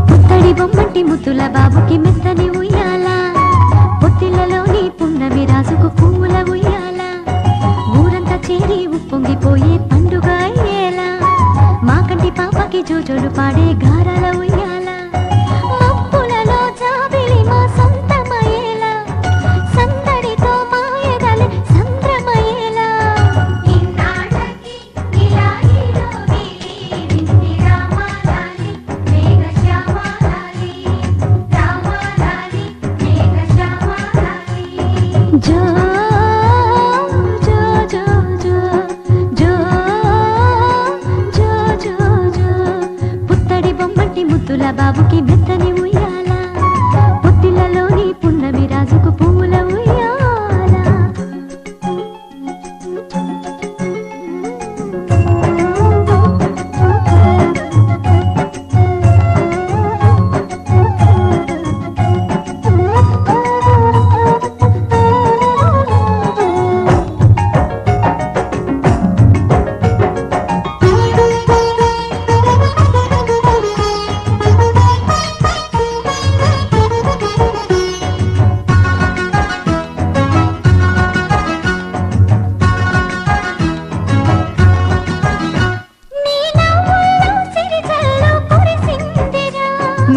పుత్తడి బొమ్మంటి ముద్దుల బాబుకి మెత్తని ఉయ్యాల, పొత్తిళ్లలోని పున్నమి రాజుకు పువ్వుల ఉయ్యాల, ఊరంతా చేరి ఉప్పొంగిపోయే పండుగ అయ్యేలా, మా కంటి పాపకి జోజోలు పాడే గారాల ఉయ్యాల, మబ్బులలో జాబిలి మా సొంతమయ్యేలా, సందడితో మాయదలే సంద్రమయ్యేలా. ఇన్నాళ్ళకి ఇలా ఈరోగిలి వింది రామాలాలి మేఘశ్యామాలాలి, రామాలాలి మేఘశ్యామాలాలి. జో జో జో జో జో జో జో జో పుత్తడి బొమ్మంటి ముద్దుల బాబుకి మెత్తని ఉయ్యాల, పొత్తిళ్లలోని పున్నమి రాజుకు పువ్వుల ఉయ్యాల.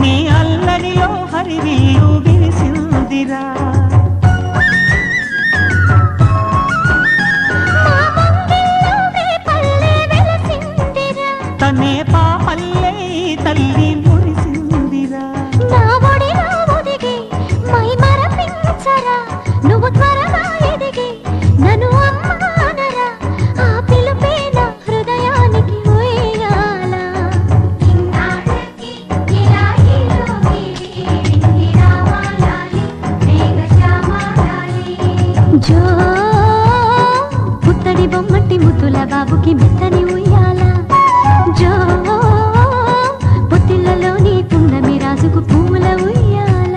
నీ అల్లరిలో హరివిల్లు విరిసిందిరా, తనే పాపల్లే తల్లి మురిసిందిరా. నువ్వు త్వరగా ఎదిగి నన్ను అమ్మానరా, ఆ పిలుపే నా హృదయానికి ఉయ్యాల. ఇన్నాళ్ళకి ఇలా ఈరోగిలి వింది రామాలాలి మేఘశ్యామాలాలి. జో పుత్తడి బొమ్మటి ముద్దుల బాబుకి మెత్తని ఉయ్యాల, జో పొత్తిళ్లలోని పున్నమి రాజుకు పువ్వుల ఉయ్యాల.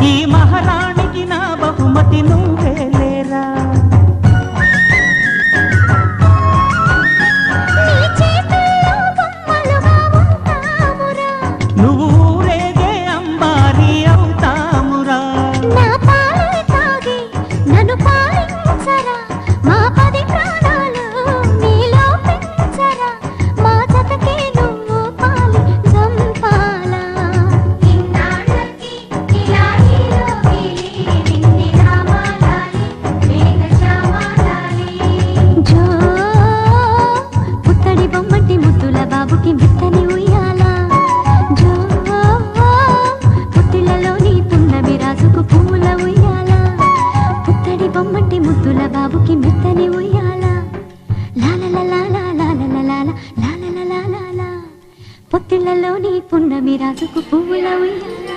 ఈ మహారాణికి నా బహుమతి నువ్వే లేరా, నువ్వు ఊరేగే అంబారి అవుతామురా. నన్ను పాలించరా, మా 10 ప్రాణాలు నీలో పెంచరా, మా జతకే నువ్వు పాలి చంపాలా. ఇన్నాళ్ళకి ఇలా ఈరోగిలి వింది రామాలాలి మేఘశ్యామాలాలి. జో పుత్తడి బొమ్మటి ముద్దుల బాబుకి మెత్తని ఉయ్యాల, జో పొత్తిళ్లలోని పున్నమి రాజుకు పువ్వుల ఉయ్యాల, పుత్తడి బొమ్మటి ముద్దుల బాబుకి మెత్తని ఉయ్యాల. పొత్తిళ్లలోని పున్నమి రాజుకు పువ్వుల ఉయ్యాల.